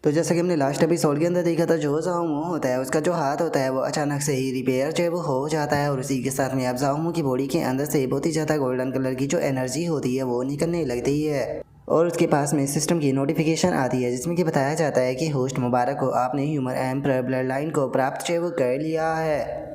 तो जैसा कि हमने लास्ट एपिसोड के अंदर देखा था, जो जाओमू होता है उसका जो हाथ होता है वो अचानक से ही रिपेयर जो है वो हो जाता है और उसी के साथ में अब जाओमू की बॉडी के अंदर से बहुत ही ज़्यादा गोल्डन कलर की जो एनर्जी होती है वो निकलने लगती है और उसके पास में सिस्टम की नोटिफिकेशन आती है जिसमें कि बताया जाता है कि होस्ट मुबारक को आपने ह्यूमन एम्पर ब्लड लाइन को प्राप्त जो है वो कर लिया है।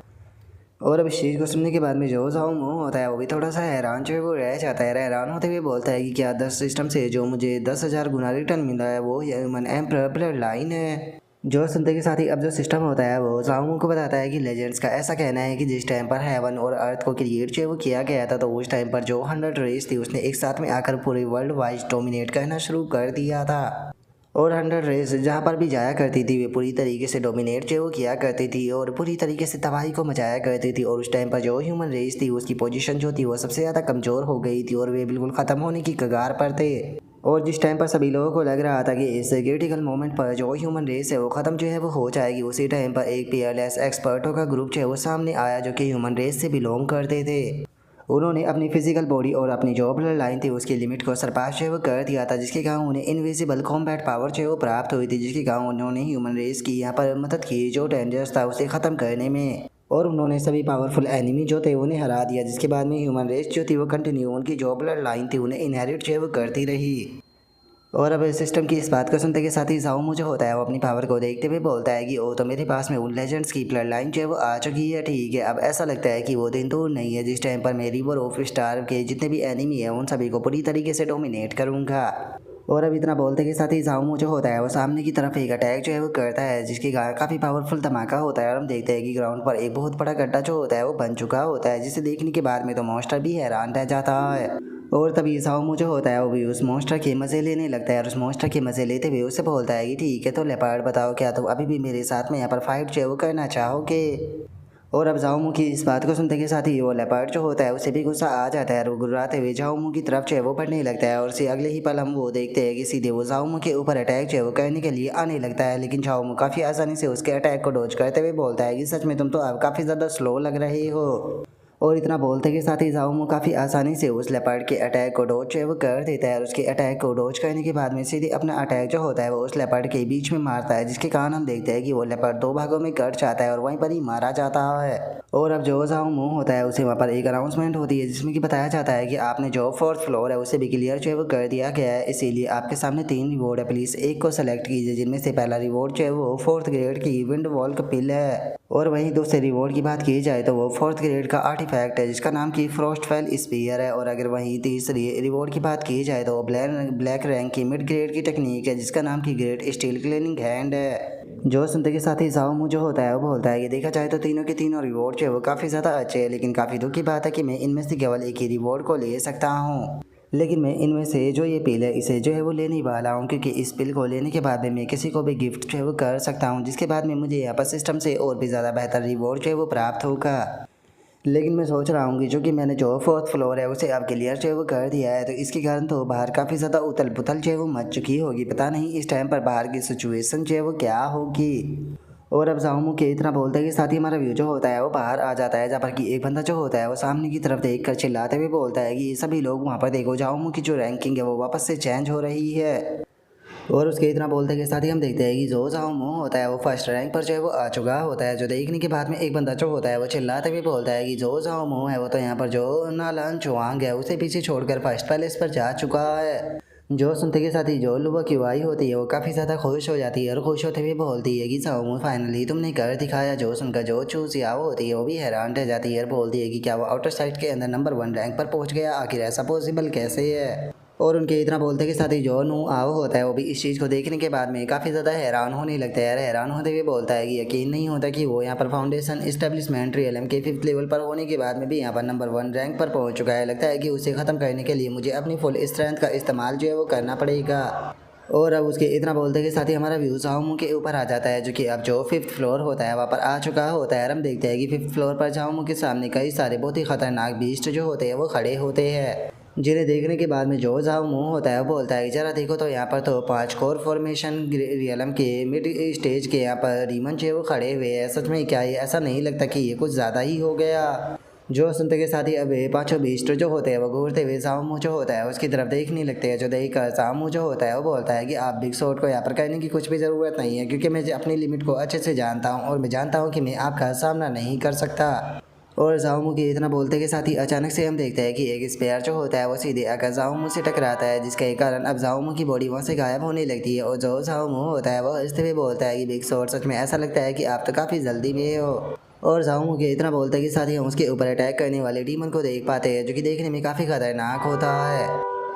और अब इस चीज़ को सुनने के बाद में जो जाओमू होता है वो भी थोड़ा सा हैरान जो है वो रह जाता है। हैरान होते हुए बोलता है कि क्या 10 सिस्टम से जो मुझे 10,000 गुना रिटर्न मिला है वो ह्यूमन एम्पर ब्लड लाइन है। जो सुनते के साथ ही अब जो सिस्टम होता है वो जाओमू को बताता है कि लेजेंड्स का ऐसा कहना है कि जिस टाइम पर हेवन और अर्थ को क्रिएट जो है वो किया गया था तो उस टाइम पर जो 100 रेस थी उसने एक साथ में आकर पूरे वर्ल्ड वाइड डोमिनेट करना शुरू कर दिया था और 100 रेस जहाँ पर भी जाया करती थी वे पूरी तरीके से डोमिनेट जो वो किया करती थी और पूरी तरीके से तबाही को मचाया करती थी। और उस टाइम पर जो ह्यूमन रेस थी उसकी पोजीशन जो थी वो सबसे ज़्यादा कमज़ोर हो गई थी और वे बिल्कुल ख़त्म होने की कगार पर थे। और जिस टाइम पर सभी लोगों को लग रहा था कि इस क्रिटिकल मोमेंट पर जो ह्यूमन रेस है वो ख़त्म जो है वो हो जाएगी, उसी टाइम पर एक पीयरलेस एक्सपर्टों का ग्रुप जो है वो सामने आया जो कि ह्यूमन रेस से बिलोंग करते थे। उन्होंने अपनी फिजिकल बॉडी और अपनी जो ब्लड लाइन थी उसकी लिमिट को सरपास जो है वो कर दिया था, जिसके कारण उन्हें इनविजिबल कॉम्बैट पावर जो है वो प्राप्त हुई थी, जिसके कारण उन्होंने ह्यूमन रेस की यहाँ पर मदद की जो डेंजर्स था उसे ख़त्म करने में। और उन्होंने सभी पावरफुल एनिमी जो थे उन्हें हरा दिया, जिसके बाद में ह्यूमन रेस जो थी वो कंटिन्यू उनकी जो ब्लड लाइन थी उन्हें इनहेरिट जो है वो करती रही। और अब सिस्टम की इस बात को सुनते के साथ ही जाओमू जो होता है वो अपनी पावर को देखते हुए बोलता है कि ओ तो मेरे पास में उन लेजेंड्स की ब्लड लाइन जो है वो आ चुकी है। ठीक है, अब ऐसा लगता है कि वो दिन दूर नहीं है जिस टाइम पर मैं रिवर ऑफ स्टार के जितने भी एनिमी है उन सभी को पूरी तरीके से डोमिनेट करूँगा। और अब इतना बोलते के साथ ही जाओमू जो होता है वो सामने की तरफ एक अटैक जो है वो करता है, जिसके कारण काफ़ी पावरफुल धमाका होता है और हम देखते हैं कि ग्राउंड पर एक बहुत बड़ा गड्ढा जो होता है वो बन चुका होता है, जिसे देखने के बाद में तो मॉन्स्टर भी हैरान रह जाता है। और तभी जाओमू जो होता है वो भी उस मॉन्स्टर के मज़े लेने लगता है और उस मॉन्स्टर के मज़े लेते हुए उससे बोलता है कि ठीक है तो लेपर्ड बताओ क्या तुम अभी भी मेरे साथ में यहाँ पर फाइट जो है वो करना चाहोगे। और अब जाओमू की इस बात को सुनते के साथ ही वो लेपर्ड जो होता है उसे भी गुस्सा आ जाता है और वो गुर्राते हुए जाओमू की तरफ जो है वो बढ़ने लगता है और उसे अगले ही पल हम वो देखते हैं कि सीधे वो जाओमू के ऊपर अटैक जो है वो करने के लिए आने लगता है। लेकिन जाओमू काफ़ी आसानी से उसके अटैक को डॉज करते हुए बोलता है कि सच में तुम तो अब काफ़ी ज़्यादा स्लो लग रहे हो। और इतना बोलते के साथ ही जाओमू काफ़ी आसानी से उस लेपर्ड के अटैक को डॉज जो है वो कर देता है और उसके अटैक को डॉज करने के बाद में सीधे अपना अटैक जो होता है वो उस लेपर्ड के बीच में मारता है, जिसके कारण हम देखते हैं कि वो लेपर्ड दो भागों में कट जाता है और वहीं पर ही मारा जाता है। और अब जो जाओमू होता है उसे वहाँ पर एक अनाउंसमेंट होती है जिसमें कि बताया जाता है कि आपने जो 4th फ्लोर है उसे भी क्लियर जो है वो कर दिया गया है, इसीलिए आपके सामने 3 रिवॉर्ड है, प्लीज़ एक को सेलेक्ट कीजिए, जिनमें से पहला रिवॉर्ड जो है वो 4th ग्रेड की विंड वॉल्क पिल है। और वहीं दूसरे रिवॉर्ड की बात की जाए तो वो 4th ग्रेड का आर्टिफैक्ट है जिसका नाम की फ्रॉस्टफेल स्पीयर है। और अगर वहीं तीसरी रिवॉर्ड की बात की जाए तो वो ब्लैक रैंक की मिड ग्रेड की टेक्निक है जिसका नाम की ग्रेट स्टील क्लीनिंग हैंड है। जो सुनते के साथ ही जाओमू जो होता है वो बोलता है कि देखा जाए तो तीनों के तीनों रिवॉर्ड जो है वो काफ़ी ज़्यादा अच्छे हैं, लेकिन काफ़ी दुख की बात है कि मैं इनमें से केवल एक ही रिवॉर्ड को ले सकता हूँ। लेकिन मैं इनमें से जो ये पिल है इसे जो है वो लेने वाला हूँ, क्योंकि इस पिल को लेने के बाद में मैं किसी को भी गिफ्ट जो है वो कर सकता हूँ, जिसके बाद में मुझे यहाँ पर सिस्टम से और भी ज़्यादा बेहतर रिवॉर्ड जो है वो प्राप्त होगा। लेकिन मैं सोच रहा हूँ कि जो कि मैंने जो 4th फ्लोर है उसे अब क्लियर जो है वो कर दिया है, तो इसके कारण तो बाहर काफ़ी ज़्यादा उथल पुथल जो है वो मच चुकी होगी। पता नहीं इस टाइम पर बाहर की सिचुएशन जो है वो क्या होगी। और अब जाओमू के इतना बोलते के साथ ही हमारा व्यू जो होता है वो बाहर आ जाता है, जहाँ पर कि एक बंदा जो होता है वो सामने की तरफ देख कर चिल्लाते हुए बोलता है कि सभी लोग वहाँ पर देखो, जाओमू की जो रैंकिंग है वो वापस से चेंज हो रही है। और उसके इतना बोलते के साथ ही हम देखते हैं कि जो जाओमू होता है वो फर्स्ट रैंक पर जो है वो आ चुका होता है, जो देखने के बाद में एक बंदा जो होता है वो चिल्लाते हुए बोलता है कि जो जाओमू है वो तो यहाँ पर जो नालान चुआंग है उसे पीछे छोड़कर फर्स्ट प्लेस पर जा चुका है। जो सुनते के साथ ही जो लुबा की वाई होती है वो काफ़ी ज़्यादा खुश हो जाती है और खुश होते हुए बोलती है कि जाओमू फाइनली तुमने कर दिखाया। जो सुनकर जो चूसिया होती है वो भी हैरान रह जाती है और बोलती है कि क्या वो आउटर साइड के अंदर नंबर 1 रैंक पर पहुंच गया, आखिर ऐसा पॉसिबल कैसे है। और उनके इतना बोलते के साथ ही जो नू आओ होता है वो भी इस चीज़ को देखने के बाद में काफ़ी ज़्यादा हैरान होने लगता है। हैरान होते हुए बोलता है कि यकीन नहीं होता कि वो यहाँ पर फाउंडेशन इस्टेब्लिशमेंट रियलम के 5th लेवल पर होने के बाद में भी यहाँ पर नंबर 1 रैंक पर पहुँच चुका है। लगता है कि उसे ख़त्म करने के लिए मुझे अपनी फुल स्ट्रेंथ का इस्तेमाल जो है वो करना पड़ेगा। और अब उसके इतना बोलते के साथ ही हमारा व्यू जाओमू के ऊपर आ जाता है, जो कि अब जो 5th फ्लोर होता है वहाँ पर आ चुका होता है। हम देखते हैं कि 5th फ्लोर पर जाओमू के सामने कई सारे बहुत ही खतरनाक बीस्ट जो होते हैं वो खड़े होते हैं, जिन्हें देखने के बाद में जो जाओमू होता है वो बोलता है कि जरा देखो तो यहाँ पर तो 5 कोर फॉर्मेशन रियलम के मिड स्टेज के यहाँ पर रीमन जो है वो खड़े हुए हैं। सच में क्या ये ऐसा नहीं लगता कि ये कुछ ज़्यादा ही हो गया। जो सुनते के साथ ही अब ये पांचों बीस्ट जो होते हैं वो घूरते हुए जाओमू जो होता है उसकी तरफ देखने लगते हैं। जो देख कर जाओमू जो होता है वो बोलता है कि आप बिग शॉट को यहाँ पर कहने की कुछ भी ज़रूरत नहीं है, क्योंकि मैं अपनी लिमिट को अच्छे से जानता हूँ और मैं जानता हूँ कि मैं आपका सामना नहीं कर सकता। और जाओमू के इतना बोलते के साथ ही अचानक से हम देखते हैं कि एक स्पेयर जो होता है वो सीधे आकर जाओमू से टकराता है, जिसके कारण अब जाओमू की बॉडी वहाँ से गायब होने लगती है। और जो जाओमू होता है वो हंसते हुए बोलता है कि बिग शॉट सच में ऐसा लगता है कि आप तो काफ़ी जल्दी में हो। और जाओमू के इतना बोलते के साथ ही हम उसके ऊपर अटैक करने वाले डीमन को देख पाते हैं, जो कि देखने में काफ़ी खतरनाक होता है।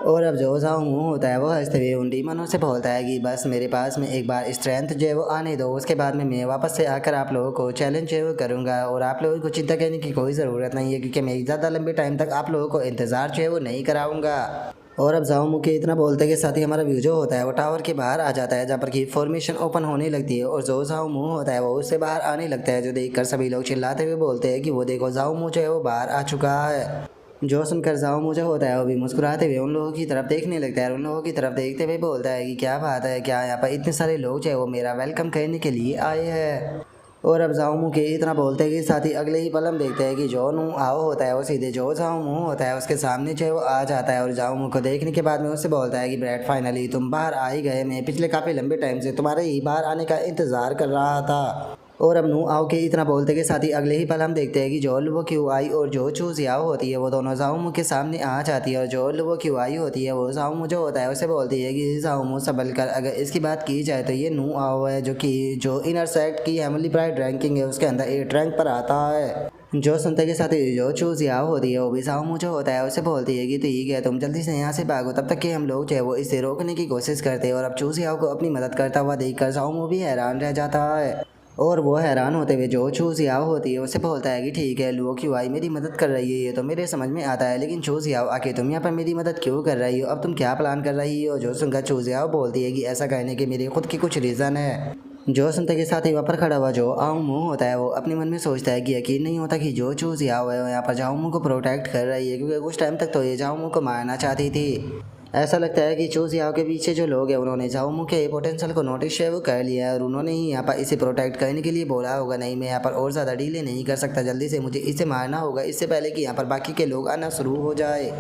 और अब जो जाओमू होता है वो हंसते हुए उन डीमनों से बोलता है कि बस मेरे पास में एक बार स्ट्रेंथ जो है वो आने दो, उसके बाद में मैं वापस से आकर आप लोगों को चैलेंज जो है वो करूँगा। और आप लोगों को चिंता करने की कोई ज़रूरत नहीं है, क्योंकि मैं ज़्यादा लंबे टाइम तक आप लोगों को इंतज़ार जो है वो नहीं कराऊँगा। और अब जाओमू के इतना बोलते के साथ ही हमारा व्यू जो होता है वो टावर के बाहर आ जाता है, जहाँ पर की फॉर्मेशन ओपन होने लगती है। और जो जाओमू होता है वो उससे बाहर आने लगता है, जो देखकर सभी लोग चिल्लाते हुए बोलते हैं कि वो देखो जाओमू जो है वो बाहर आ चुका है। जो सुनकर जाओमू जो होता है वो भी मुस्कुराते हुए उन लोगों की तरफ देखने लगता है और उन लोगों की तरफ देखते हुए बोलता है कि क्या बात है, क्या यहाँ पर इतने सारे लोग जो है वो मेरा वेलकम करने के लिए आए हैं। और अब जाओमू के इतना बोलते के साथ ही अगले ही पल हम देखते हैं कि जो नू आओ होता है वो सीधे जो जाओमू होता है उसके सामने जो है वो आ जाता है। और जाओमू को देखने के बाद में उससे बोलता है कि ब्रैड फाइनली तुम बाहर आ ही गए, मैं पिछले काफ़ी लंबे टाइम से तुम्हारे ही बाहर आने का इंतज़ार कर रहा था। और अब नू आओ के इतना बोलते के साथ ही अगले ही पल हम देखते हैं कि जो लुबो क्यू आई और जो चू जियाओ होती है वो दोनों जाओमू के सामने आ जाती है। और जो लुबो क्यू आई होती है वो जाओमू जो होता है उसे बोलती है कि जाओमू संभल कर, अगर इसकी बात की जाए तो ये नू आओ है जो कि जो इनर सेक्ट की हेमली प्राइड रैंकिंग है उसके अंदर 8 रैंक पर आता है। जो सुनते के साथ ही जो चू जियाओ होती है वो भी जाओमू जो होता है उसे बोलती है कि ठीक है तुम जल्दी से यहाँ से भागो, तब तक कि हम लोग जो है वो इसे रोकने की कोशिश करते हैं। और अब चू जियाओ को अपनी मदद करता हुआ देखकर जाओमू भी हैरान रह जाता है। और वो हैरान होते हुए जो चू जियाओ होती है उसे बोलता है कि ठीक है लुओ क्यू आई मेरी मदद कर रही है, ये तो मेरे समझ में आता है, लेकिन चू जियाओ आके तुम यहाँ पर मेरी मदद क्यों कर रही हो, अब तुम क्या प्लान कर रही हो। जो सुनकर चू जियाओ बोलती है कि ऐसा कहने के मेरे खुद की कुछ रीज़न है। जो सुनते के साथ ही वहाँ पर खड़ा हुआ जो आओमू होता है वो अपने मन में सोचता है कि यकीन नहीं होता कि जो चू जियाओ है यहाँ पर जाओमू को प्रोटेक्ट कर रही है, क्योंकि कुछ टाइम तक तो ये जाओमू को मारना चाहती थी। ऐसा लगता है कि चू जियाओ के पीछे जो लोग हैं उन्होंने जाओमू के पोटेंशियल को नोटिस है वो कर लिया है और उन्होंने ही यहाँ पर इसे प्रोटेक्ट करने के लिए बोला होगा। नहीं, मैं यहाँ पर और ज़्यादा डीले नहीं कर सकता, जल्दी से मुझे इसे मारना होगा इससे पहले कि यहाँ पर बाकी के लोग आना शुरू हो जाए।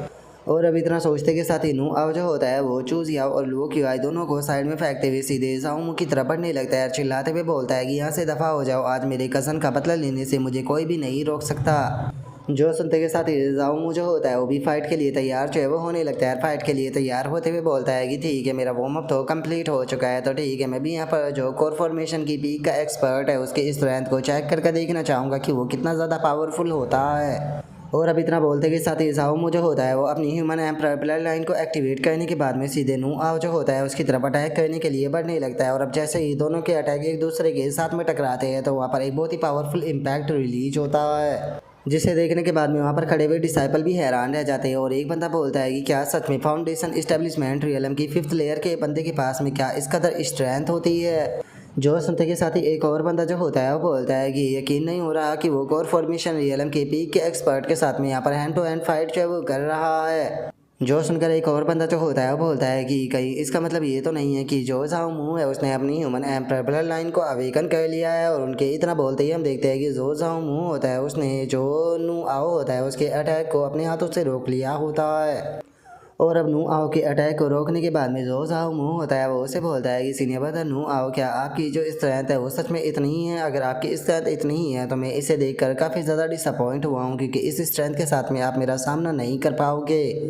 और अब इतना सोचते के साथ ही नू आओ जो होता है वो चू जियाओ और लुओ क्यू आई दोनों को साइड में फेंकते हुए सीधे जाओमू की तरफ बढ़ने लगता है और चिल्लाते हुए बोलता है कि यहाँ से दफ़ा हो जाओ, आज मेरे कज़न का बदला लेने से मुझे कोई भी नहीं रोक सकता। जो सुनते के साथ ही जाओमू जो होता है वो भी फाइट के लिए तैयार जो है वो होने लगता है। फाइट के लिए तैयार होते हुए बोलता है कि ठीक है मेरा वार्म अप तो कंप्लीट हो चुका है, तो ठीक है मैं भी यहाँ पर जो कोर फॉर्मेशन की पीक का एक्सपर्ट है उसके स्ट्रेंथ को चेक करके देखना चाहूँगा कि वो कितना ज़्यादा पावरफुल होता है। और अब इतना बोलते के साथ ही जाओमू जो होता है वो अपनी ह्यूमन एम्पायर ब्लड लाइन को एक्टिवेट करने के बाद में सीधे नू आओ जो होता है उसकी तरफ अटैक करने के लिए बढ़ने लगता है। और अब जैसे ही दोनों के अटैक एक दूसरे के साथ में टकराते हैं तो वहाँ पर एक बहुत ही पावरफुल इम्पैक्ट रिलीज होता है, जिसे देखने के बाद में वहाँ पर खड़े हुए डिसाइपल भी हैरान रह जाते हैं। और एक बंदा बोलता है कि क्या सच में फाउंडेशन इस्टेब्लिशमेंट रियलम की 5th लेयर के बंदे के पास में क्या इस कदर स्ट्रेंथ होती है। जो सुनते के साथ ही एक और बंदा जो होता है वो बोलता है कि यकीन नहीं हो रहा कि वो कोर फॉर्मेशन रियलम के पीक के एक्सपर्ट के साथ में यहाँ पर हैंड टू हैंड फाइट जो है वो कर रहा है। जो सुनकर एक और बंदा जो होता है वो बोलता है कि कहीं इसका मतलब ये तो नहीं है कि जो जाओमू है उसने अपनी ह्यूमन एम्पायर ब्लड लाइन को अवेकन कर लिया है। और उनके इतना बोलते ही हम देखते हैं कि जो जाओमू होता है उसने जो नू आओ होता है उसके अटैक को अपने हाथों से रोक लिया होता है। और अब नू आओ के अटैक को रोकने के बाद में जो जाओमू होता है वो उसे बोलता है कि सीनियर ब्रदर नू आओ, क्या आपकी जो स्ट्रेंथ है वो सच में इतनी ही है? अगर आपकी स्ट्रेंथ इतनी ही है तो मैं इसे देखकर काफ़ी ज़्यादा डिसअपॉइंट हुआ हूँ, क्योंकि इस स्ट्रेंथ के साथ में आप मेरा सामना नहीं कर पाओगे।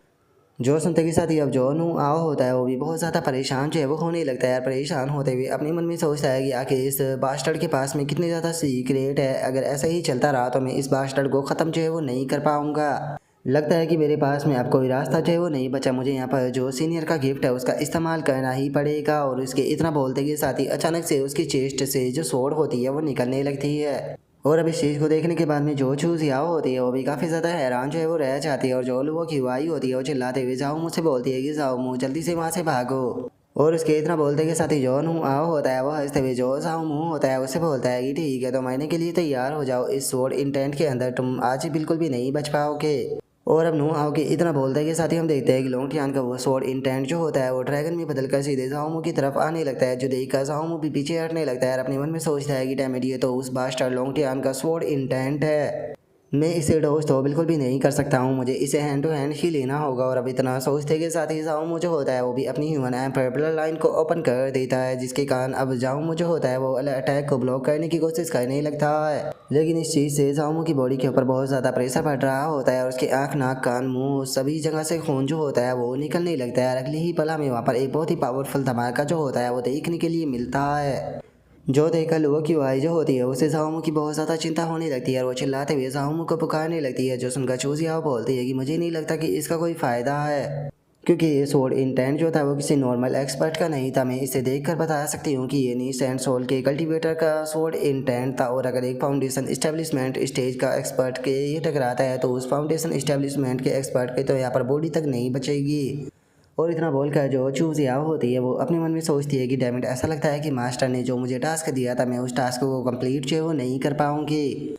जो सुनते के साथ ही अब जो नू आओ होता है वो भी बहुत ज़्यादा परेशान जो है वो होने लगता है। परेशान होते हुए अपने मन में सोचता है कि आखिर इस बास्टर्ड के पास में कितनी ज़्यादा सीक्रेट है, अगर ऐसा ही चलता रहा तो मैं इस बास्टर्ड को ख़त्म जो है वो नहीं कर पाऊँगा। लगता है कि मेरे पास में अब कोई रास्ता जो है वो नहीं बचा, मुझे यहाँ पर जो सीनियर का गिफ्ट है उसका इस्तेमाल करना ही पड़ेगा। और उसके इतना बोलते के साथ ही अचानक से उसकी चेस्ट से जो सोड होती है वो निकलने लगती है। और अब इस चीज़ को देखने के बाद में जो चूज़ याओ होती है वो भी काफ़ी ज़्यादा हैरान जो है वो रह जाती है। और जो लुओ की वाई होती है वो चिल्लाते हुए जाओ मुझसे बोलती है कि जाओ मुँह जल्दी से वहाँ से भागो। और उसके इतना बोलते के साथ ही जो नू आओ होता है वो हंसते हुए जो जाओ मुँह होता है उससे बोलता है कि ठीक है तो महीने के लिए तैयार हो जाओ, इस स्वॉर्ड इंटेंट के अंदर तुम आज ही बिल्कुल भी नहीं बच पाओगे। और अब नू आओ के इतना बोलते के साथ ही हम देखते हैं कि लोंगटियान का वो स्वॉर्ड इंटेंट जो होता है वो ड्रैगन में बदलकर सीधे जाओमू की तरफ आने लगता है। जो देखकर जाओमू भी पीछे हटने लगता है और अपने मन में सोचता है कि डैमेड ये तो उस बास्टर्ड लोंगटियान का स्वॉर्ड इंटेंट है। मैं इसे डोज तो बिल्कुल भी नहीं कर सकता हूँ, मुझे इसे हैंड टू हैंड ही लेना होगा। और अब इतना सोचते के साथ ही जाओ जो होता है वो भी अपनी ह्यूमन एम्पर लाइन को ओपन कर देता है, जिसके कारण अब जाओ जो होता है वो अटैक को ब्लॉक करने की कोशिश करने लगता है। लेकिन इस चीज़ से जाओ की बॉडी के ऊपर बहुत ज़्यादा प्रेशर पड़ रहा होता है और उसके आँख नाक कान मुँह सभी जगह से खून जो होता है वो निकलने लगता है। अगले ही पल हमें वहाँ पर एक बहुत ही पावरफुल धमाका जो होता है वो देखने के लिए मिलता है, जो देखकर लोगों की आवाज़ जो होती है उसे जाओमू की बहुत ज़्यादा चिंता होने लगती है और वो चिल्लाते हुए जाओमू को पुकारने लगती है, जो सुनकर चूजिया बोलती है कि मुझे नहीं लगता कि इसका कोई फ़ायदा है, क्योंकि ये सोड इंटेंट जो था वो किसी नॉर्मल एक्सपर्ट का नहीं था। मैं इसे देखकर बता सकती हूँ कि ये नीस एंड सोल के कल्टीवेटर का सोड इंटेंट था। और अगर एक फाउंडेशन इस्टेब्लिशमेंट स्टेज का एक्सपर्ट के ये टकराता है तो उस फाउंडेशन इस्टेब्लिशमेंट के एक्सपर्ट के तो यहाँ पर बॉडी तक नहीं बचेगी। और इतना बोलकर जो चूजिया होती है वो अपने मन में सोचती है कि डैमेट ऐसा लगता है कि मास्टर ने जो मुझे टास्क दिया था मैं उस टास्क को कंप्लीट जो है वो नहीं कर पाऊँगी।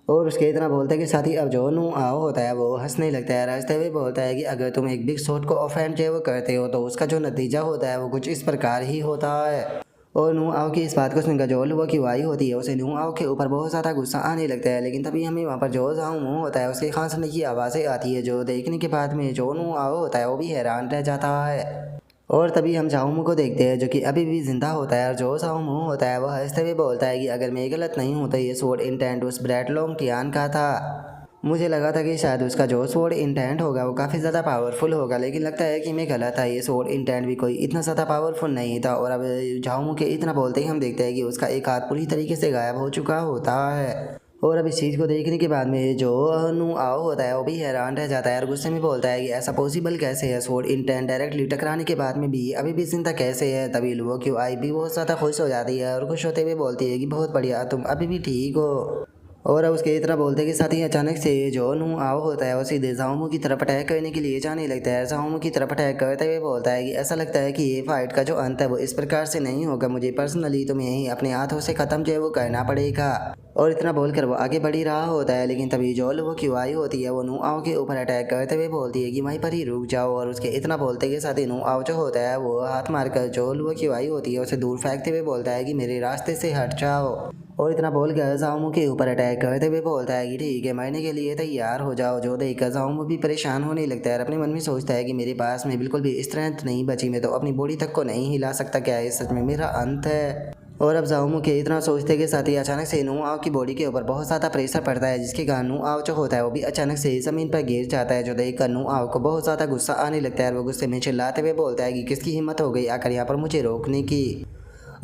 और उसके इतना बोलते के साथ ही अब जो नू आओ होता है वो हंसने लगता है, रास्ते हुए बोलता है कि अगर तुम एक बिग शॉट को ऑफेंड जो है वो करते हो तो उसका जो नतीजा होता है वो कुछ इस प्रकार ही होता है। और नू आओ की इस बात को सुनकर जो लुआ की वाई होती है उसे नू आओ के ऊपर बहुत ज़्यादा गुस्सा आने लगता है। लेकिन तभी हमें वहाँ पर जो जाओ मुँह होता है उसके खांसने की आवाज़ें आती है, जो देखने के बाद में जो नू आओ होता है वो भी हैरान रह जाता है। और तभी हम जाओमू को देखते हैं जो कि अभी भी जिंदा होता है और जो जाओमू होता है वो हंसते हुए बोलता है कि अगर मैं गलत नहीं हूँ तो ये सोड इंटेंट उस ब्रैड लोंग टियान का था। मुझे लगा था कि शायद उसका जो सोड इंटेंट होगा वो काफ़ी ज़्यादा पावरफुल होगा, लेकिन लगता है कि मैं गलत था, ये सोड इंटेंट भी कोई इतना ज़्यादा पावरफुल नहीं था। और अब जाओमू के इतना बोलते ही हम देखते हैं कि उसका एक हाथ पूरी तरीके से गायब हो चुका होता है। और अब इस चीज़ को देखने के बाद में जो नू आओ होता है वो भी हैरान रह जाता है और गुस्से में बोलता है कि ऐसा पॉसिबल कैसे है, सोड इंटेंट डायरेक्टली टकराने के बाद में भी अभी भी जिंदा कैसे है। तभी लुओ क्यों आई भी बहुत ज़्यादा खुश हो जाती है और खुश होते हुए बोलती है कि बहुत बढ़िया, तुम अभी भी ठीक हो। और अब उसके इतना बोलते के साथ ही अचानक से जो नू आओ होता है वो सीधे जाओमू की तरफ अटैक करने के लिए जाने लगता है। जाओमू की तरफ अटैक करते हुए बोलता है कि ऐसा लगता है कि ये फाइट का जो अंत है वो इस प्रकार से नहीं होगा, मुझे पर्सनली तुम्हें यही अपने हाथों से ख़त्म जो है वो करना पड़ेगा। और इतना बोलकर वो आगे बढ़ ही रहा होता है, लेकिन तभी जो वो क्यों आई होती है वो नू आओ के ऊपर अटैक करते हुए बोलती है कि वहीं पर ही रुक जाओ। और उसके इतना बोलते के साथ ही नू आओ जो होता है वो हाथ मारकर जो वो क्यों आई होती है उसे दूर फेंकते हुए बोलता है कि मेरे रास्ते से हट जाओ। और इतना बोल कर जाओमू के ऊपर अटैक करते हुए बोलता है कि ठीक है, मरने के लिए तैयार हो जाओ। जो देखकर जाओमू भी परेशान होने लगता है और अपने मन में सोचता है कि मेरे पास में बिल्कुल भी स्ट्रेंथ नहीं बची, मैं तो अपनी बॉडी तक को नहीं हिला सकता, क्या ये सच में मेरा अंत है। और अब जाओमू के इतना सोचते के साथ ही अचानक से नू आओ की बॉडी के ऊपर बहुत ज़्यादा प्रेशर पड़ता है, जिसके कारण नू आओ जो होता है वो भी अचानक से ज़मीन पर गिर जाता है। जो देखकर नू आओ को बहुत ज़्यादा गुस्सा आने लगता है और वो गुस्से में चिल्लाते हुए बोलता है कि किसकी हिम्मत हो गई आकर यहाँ पर मुझे रोकने की।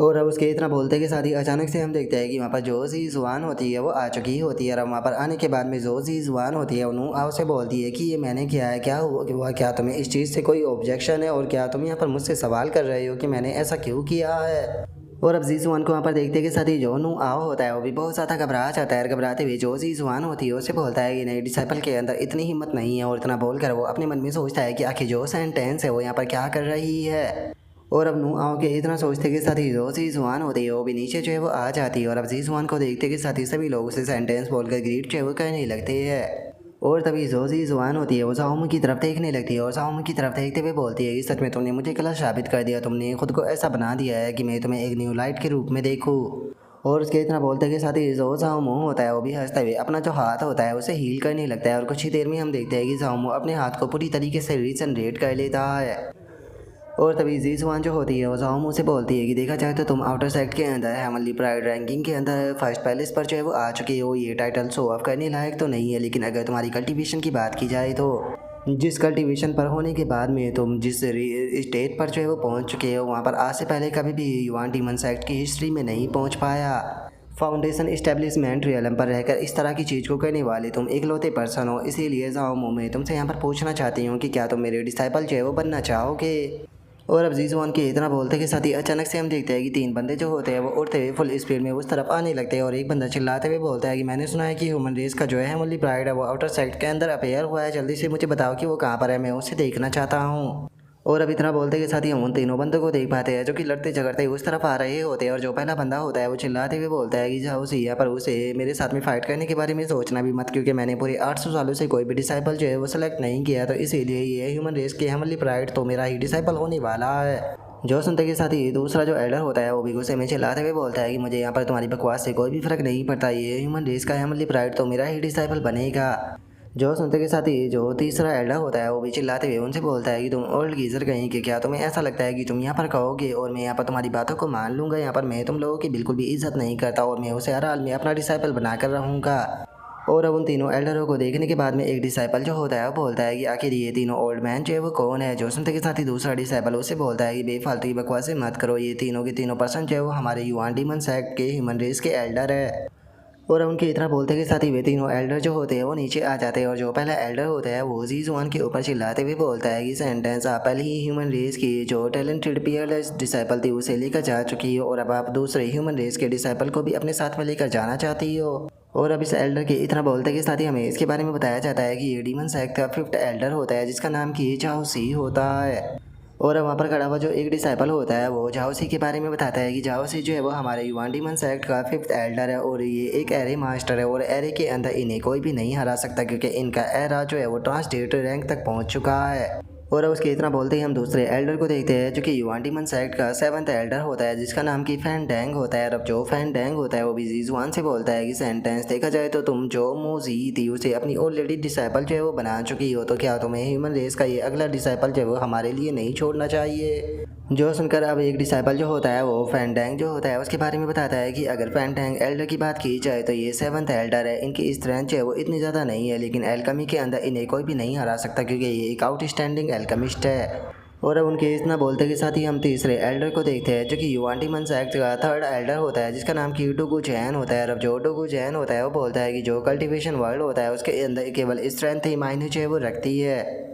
और अब उसके इतना बोलते के साथ ही अचानक से हम देखते हैं कि वहाँ पर जो जी जुबान होती है वो आ चुकी होती है। और वहाँ पर आने के बाद में जो जी जुबान होती है नू आओ से बोलती है कि ये मैंने किया है, क्या हुआ, क्या तुम्हें इस चीज़ से कोई ऑब्जेक्शन है और क्या तुम यहाँ पर मुझसे सवाल कर रहे हो कि मैंने ऐसा क्यों किया है। और अब जीजुआन को वहाँ पर देखते के साथ ही जो नू आओ होता है वो भी बहुत ज़्यादा घबरा जाता है। घबराते हुए जो जीजुआन होती है उससे बोलता है कि नहीं, डिसाइपल के अंदर इतनी हिम्मत नहीं है। और इतना बोलकर वो अपने मन में सोचता है कि आखिर जो सेंटेंस है वो यहाँ पर क्या कर रही है। और अब नू आओ के इतना सोचते के साथ ही जो जीजुआन होती है वो भी नीचे जो है वो आ जाती है। और अब जीजुआन को देखते के साथ ही सभी लोग उसे सेंटेंस बोलकर ग्रीट जो है वो करने लगते हैं। और तभी जो जीजुआन होती है वो जाओमू की तरफ देखने लगती है और जाओमू की तरफ देखते हुए बोलती है कि सच में तुमने मुझे गलत साबित कर दिया, तुमने खुद को ऐसा बना दिया है कि मैं तुम्हें एक न्यू लाइट के रूप में देखूँ। और उसके इतना बोलते के साथ ही जो जाओमू होता है वो भी हंसते हुए अपना जो हाथ होता है उसे हील करने लगता है। और कुछ ही देर में हम देखते हैं कि जाओमू अपने हाथ को पूरी तरीके से रीजनरेट कर लेता है। और तभी जीजुआन जो होती है वो जाओमू से बोलती है कि देखा जाए तो तुम आउटर सेक्ट के अंदर हेवनली प्राइड रैंकिंग के अंदर फर्स्ट पैलेस पर जो है वो आ चुकी हो। ये टाइटल शो ऑफ करने लायक तो नहीं है, लेकिन अगर तुम्हारी कल्टीवेशन की बात की जाए तो जिस कल्टीवेशन पर होने के बाद में तुम जिस स्टेट पर जो है वो पहुंच चुके हो वहाँ पर आज से पहले कभी भी युवान डीमन सेक्ट की हिस्ट्री में नहीं पहुँच पाया। फाउंडेशन इस्टेब्लिशमेंट रियलम पर रहकर इस तरह की चीज़ को करने वाले तुम इकलौते पर्सन हो। इसीलिए जाओमू मैं तुमसे यहाँ पर पूछना चाहती हूँ कि क्या तुम मेरे डिसाइपल जो है वो बनना चाहोगे। और अब जीजुआन के इतना बोलते के साथ ही अचानक से हम देखते हैं कि 3 बंदे जो होते हैं वो उड़ते हुए फुल स्पीड में उस तरफ आने लगते हैं। और एक बंदा चिल्लाते हुए बोलता है कि मैंने सुना है कि ह्यूमन रेस का जो है हेवनली प्राइड है वो आउटर सेक्ट के अंदर अपेयर हुआ है, जल्दी से मुझे बताओ कि वो कहाँ पर है, मैं उसे देखना चाहता हूँ। और अब इतना बोलते के साथ ही हम उन तीनों बंदों को देख पाते हैं जो कि लड़ते झगड़ते उस तरफ आ रहे होते हैं। और जो पहला बंदा होता है वो चिल्लाते हुए बोलता है कि जाओ सिया, पर उसे मेरे साथ में फाइट करने के बारे में सोचना भी मत, क्योंकि मैंने पूरे 800 सालों से कोई भी डिसाइपल जो है वो सेलेक्ट नहीं किया, तो इसीलिए ये ह्यूमन रेस के हेवनली प्राइड तो मेरा ही डिसाइपल होने वाला है। जो सुनते के साथ ही दूसरा जो एल्डर होता है वो भी गुस्से में चिल्लाते हुए बोलता है कि मुझे यहाँ पर तुम्हारी बकवास से कोई भी फर्क नहीं पड़ता, ये ह्यूमन रेस का है, मतलब प्राइड तो मेरा ही डिसाइपल बनेगा। जो सुनते के साथ ही जो तीसरा एल्डर होता है वो भी चिल्लाते हुए उनसे बोलता है कि तुम ओल्ड गीजर कहीं कि क्या तुम्हें ऐसा लगता है कि तुम यहाँ पर कहोगे और मैं यहाँ पर तुम्हारी बातों को मान लूंगा? यहाँ पर मैं तुम लोगों की बिल्कुल भी इज्जत नहीं करता और मैं उसे हर हाल में अपना डिसाइपल बनाकर रहूँगा। और अब उन तीनों एल्डरों को देखने के बाद में एक डिसाइपल जो होता है वो बोलता है कि आखिर ये तीनों ओल्ड मैन जो है वो कौन है। जो सुनते के साथ ही दूसरा डिसाइपल उसे बोलता है कि बेफालतू की बकवासें मत करो, ये तीनों के तीनों पर्सन जो है वो हमारे युआन डीमन सेक्ट के ह्यूमन रेस के एल्डर है। और अब उनके इतना बोलते के साथ ही वे तीनों एल्डर जो होते हैं वो नीचे आ जाते हैं और जो पहला एल्डर होता है वो जीजुआन के ऊपर चिल्लाते हुए बोलता है कि सेंटेंस आप पहले ही ह्यूमन रेस की जो टैलेंटेड पीयरलेस डिसाइपल थी उसे लेकर जा चुकी हो और अब आप दूसरे ह्यूमन रेस के डिसाइपल को भी अपने साथ में लेकर जाना चाहती हो। और अब इस एल्डर के इतना बोलते के साथ ही हमें इसके बारे में बताया जाता है कि ये डीमन सेक्ट का 5th एल्डर होता है जिसका नाम कि झाओ सी होता है। और वहाँ पर खड़ा हुआ जो एक डिसाइपल होता है वो झाओ सी के बारे में बताता है कि झाओ सी जो है वो हमारे युआन डीमन सेक्ट का 5th एल्डर है और ये एक एरे मास्टर है और एरे के अंदर इन्हें कोई भी नहीं हरा सकता क्योंकि इनका एरा जो है वो ट्रांसलेटर रैंक तक पहुँच चुका है। और उसके इतना बोलते ही हम दूसरे एल्डर को देखते हैं जो कि युआन डीमन सेक्ट का 7th एल्डर होता है जिसका नाम कि फैन डैंग होता है। और अब जो फैन डैंग होता है वो भी जीजुआन से बोलता है कि सेंटेंस देखा जाए तो तुम जो मोजी थी उसे अपनी ऑलरेडी डिसाइपल जो है वो बना चुकी हो, तो क्या तुम्हें ह्यूमन रेस का ये अगला डिसाइपल जो है वो हमारे लिए नहीं छोड़ना चाहिए? जो सुनकर अब एक डिसाइपल जो होता है वो फैन डैंग जो होता है उसके बारे में बताता है कि अगर फैन डैंग एल्डर की बात की जाए तो ये 7th एल्डर है। इनकी स्ट्रेंथ जो है वो इतनी ज़्यादा नहीं है लेकिन एल्केमी के अंदर इन्हें कोई भी नहीं हरा सकता क्योंकि ये एक आउटस्टैंडिंग एल्केमिस्ट है। और अब उनके इतना बोलते के साथ ही हम तीसरे एल्डर को देखते हैं जो कि युआन डीमन सेक्ट का 3rd एल्डर होता है जिसका नाम कि डुगु जैन होता है। और अब जो डुगु जैन होता है वो बोलता है कि जो कल्टीवेशन वर्ल्ड होता है उसके अंदर केवल स्ट्रेंथ ही मायने जो है वो रखती है,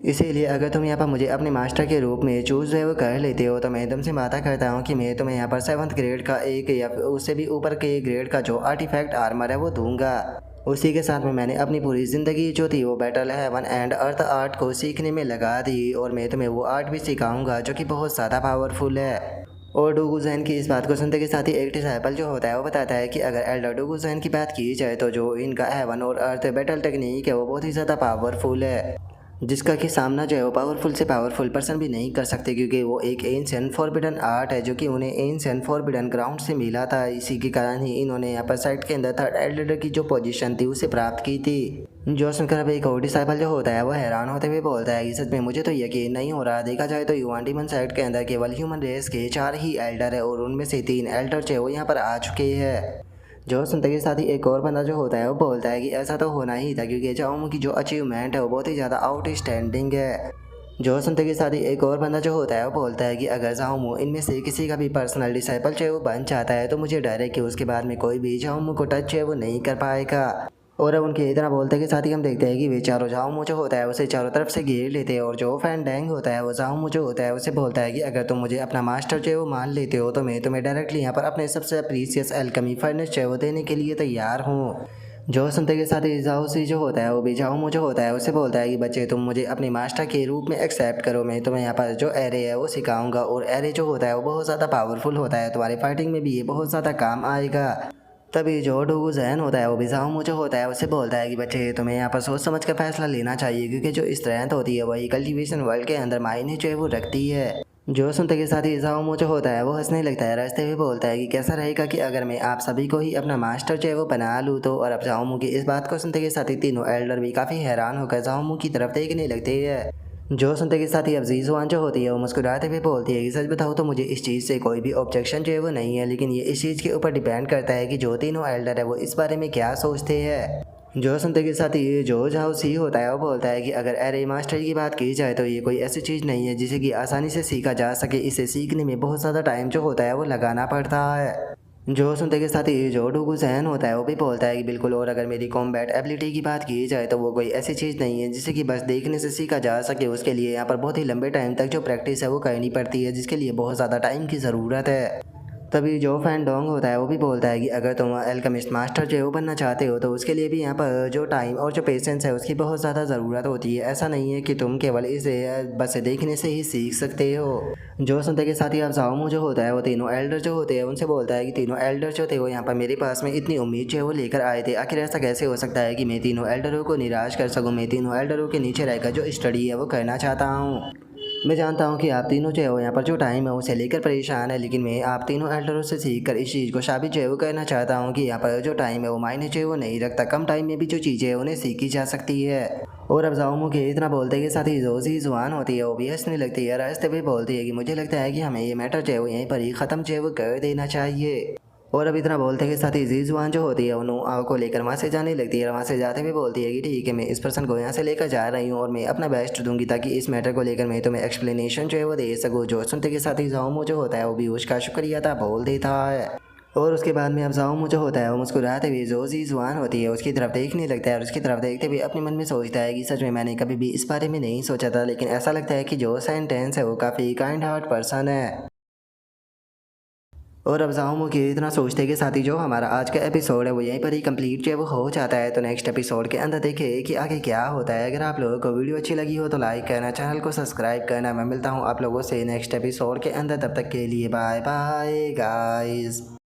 इसीलिए अगर तुम यहाँ पर मुझे अपने मास्टर के रूप में चूज़ जो है वो कर लेते हो तो मैं तुमसे वादा करता हूँ कि मैं तुम्हें यहाँ पर 7th ग्रेड का एक या फिर उससे भी ऊपर के ग्रेड का जो आर्टिफैक्ट आर्मर है वो दूंगा। उसी के साथ में मैंने अपनी पूरी ज़िंदगी जो थी वो battle heaven and earth art को सीखने में लगा दी और मैं तुम्हें वो आर्ट भी सिखाऊंगा जो कि बहुत ज़्यादा पावरफुल है। और डुगुजैन की इस बात को सुनते के साथ ही एक डिसाइपल जो होता है वो बताता है कि अगर एल्डर डुगुजैन की बात की जाए तो जो इनका हेवन और अर्थ बैटल टेक्निक है वो बहुत ही ज़्यादा पावरफुल है जिसका कि सामना जो है वो पावरफुल से पावरफुल पर्सन भी नहीं कर सकते क्योंकि वो एक एंशिएंट फॉरबिडन आर्ट है जो कि उन्हें एंशिएंट फॉरबिडन ग्राउंड से मिला था। इसी के कारण ही इन्होंने यहाँ पर साइट के अंदर 3rd एल्डर की जो पोजीशन थी उसे प्राप्त की थी। जो सुनकर अब एक और डिसाइपल जो होता है वो हैरान होते हुए बोलता है कि सच में मुझे तो यकीन नहीं हो रहा, देखा जाए तो युआन डीमन सेक्ट के अंदर केवल ह्यूमन रेस के 4 ही एल्डर है और उनमें से 3 एल्डर जो है वो यहाँ पर आ चुके हैं। जो सुनते के साथ ही एक और बंदा जो होता है वो बोलता है कि ऐसा तो होना ही था क्योंकि जाओमो की जो अचीवमेंट है वो बहुत ही ज़्यादा आउटस्टैंडिंग है। जो सुनते के साथ ही एक और बंदा जो होता है वो बोलता है कि अगर जाओमो इनमें से किसी का भी पर्सनल डिसाइपल जो है वो बन जाता है तो मुझे डर है कि उसके बाद में कोई भी जाओमो को टच जो है वो नहीं कर पाएगा। और अब उनके इतना बोलते के साथ ही हम देखते हैं कि वे चारों जाओमो जो होता है उसे चारों तरफ से घेर लेते हैं और जो फैन डैंग होता है वो जाओमो जो होता है उसे बोलता है कि अगर तुम मुझे अपना मास्टर जो है वो मान लेते हो तो मैं तुम्हें डायरेक्टली यहाँ पर अपने सबसे प्रीसियस एल्केमी फर्नेस जो है वो देने के लिए तैयार हूँ। जो सुनते के साथ ही जाओ सी जो होता है वो भी जाओमो जो होता है उसे बोलता है कि बच्चे तुम मुझे अपने मास्टर के रूप में एक्सेप्ट करो, मैं तुम्हें यहाँ पर जो एरे है वो सिखाऊंगा और एरे जो होता है वो बहुत ज़्यादा पावरफुल होता है, तुम्हारी फाइटिंग में भी ये बहुत ज़्यादा काम आएगा। तभी जो डोगू जैन होता है वो भी जाओमो जो होता है उसे बोलता है कि बच्चे तुम्हें यहाँ पर सोच समझ कर फैसला लेना चाहिए क्योंकि जो स्ट्रेंथ होती है वही कल्टीवेशन वर्ल्ड के अंदर मायने जो है वो रखती है। जो सुनते के साथ ही जाओमो जो होता है वो हंसने लगता है, रास्ते हुए बोलता है कि कैसा रहेगा कि अगर मैं आप सभी को ही अपना मास्टर जो है वो बना लूँ तो। और अब जाओमो की इस बात को सुनते के साथ ही तीनों एल्डर भी काफ़ी हैरान होकर जाओमो की तरफ देखने लगते हैं। जो सुनते के साथ ही अब जीजुआन जो होती है वो मुस्कुराते हुए बोलती है कि सच बताओ तो मुझे इस चीज़ से कोई भी ऑब्जेक्शन जो है वो नहीं है, लेकिन ये इस चीज़ के ऊपर डिपेंड करता है कि जो तीनों एल्डर है वो इस बारे में क्या सोचते हैं। जो सुनते के साथ ही जो झाओ सी होता है वो बोलता है कि अगर एरे मास्टर की बात की जाए तो ये कोई ऐसी चीज़ नहीं है जिसे कि आसानी से सीखा जा सके, इसे सीखने में बहुत ज़्यादा टाइम जो होता है वो लगाना पड़ता है। जो सुनते के साथ ही जो डुगु जैन होता है वो भी बोलता है कि बिल्कुल, और अगर मेरी कॉम्बैट एबिलिटी की बात की जाए तो वो कोई ऐसी चीज़ नहीं है जिसे कि बस देखने से सीखा जा सके, उसके लिए यहाँ पर बहुत ही लंबे टाइम तक जो प्रैक्टिस है वो करनी पड़ती है जिसके लिए बहुत ज़्यादा टाइम की ज़रूरत है। तभी जो फैन डोंग होता है वो भी बोलता है कि अगर तुम एल्केमिस्ट मास्टर जो है वो बनना चाहते हो तो उसके लिए भी यहाँ पर जो टाइम और जो पेशेंस है उसकी बहुत ज़्यादा ज़रूरत होती है। ऐसा नहीं है कि तुम केवल इसे बस देखने से ही सीख सकते हो। जो सुनते के साथ ही आप जाओमो जो होता है वो तीनों एल्डर जो होते हैं उनसे बोलता है कि तीनों एल्डर जो थे वो यहाँ पर मेरे पास में इतनी उम्मीद जो है वो लेकर आए थे, आखिर ऐसा कैसे हो सकता है कि मैं तीनों एल्डरों को निराश कर सकूँ। मैं तीनों एल्डरों के नीचे रहकर जो स्टडी है वो करना चाहता हूँ। मैं जानता हूँ कि आप तीनों जो है वो यहाँ पर जो टाइम है उसे लेकर परेशान है, लेकिन मैं आप तीनों एल्डरों से सीख कर इस चीज़ को साबित जो है वो करना चाहता हूँ कि यहाँ पर जो टाइम है वो मायने जो है वो नहीं रखता। कम टाइम में भी जो चीज़ें हैं उन्हें सीखी जा सकती है। और अब जाओमो के इतना बोलते के साथ ही जोजी जुबान होती है वो भी हंसने लगती है, रास्ते पे बोलती है कि मुझे लगता है कि हमें ये मैटर जो है वो यहीं पर ही ख़त्म जो है वो कर देना चाहिए। और अब इतना बोलते के साथ ही जीजुआन जो होती है उन्हों आव को लेकर वहाँ से जाने लगती है। वहाँ से जाते हुए बोलती है कि ठीक है, मैं इस पर्सन को यहाँ से लेकर जा रही हूँ और मैं अपना बेस्ट दूंगी ताकि इस मैटर को लेकर मैं तुम्हें एक्सप्लेनेशन जो है वो दे सकूँ। जो सुनते के साथ ही जाओमो जो होता है वो भी उसका शुक्रिया था बोल देता है। और उसके बाद में अब जाओमो जो होता है वो मुस्कुराते हुए जो जीजुआन होती है उसकी तरफ देखने लगता है और उसकी तरफ देखते हुए अपने मन में सोचता है कि सच में मैंने कभी भी इस बारे में नहीं सोचा था, लेकिन ऐसा लगता है कि जो सेंटेंस है वो काफ़ी काइंड हार्ट पर्सन है। और अब जाऊँ कि इतना सोचते के साथ ही जो हमारा आज का एपिसोड है वो यहीं पर ही कंप्लीट जो है वो हो जाता है। तो नेक्स्ट एपिसोड के अंदर देखिए कि आगे क्या होता है। अगर आप लोगों को वीडियो अच्छी लगी हो तो लाइक करना, चैनल को सब्सक्राइब करना। मैं मिलता हूँ आप लोगों से नेक्स्ट एपिसोड के अंदर, तब तक के लिए बाय बाय गाइस।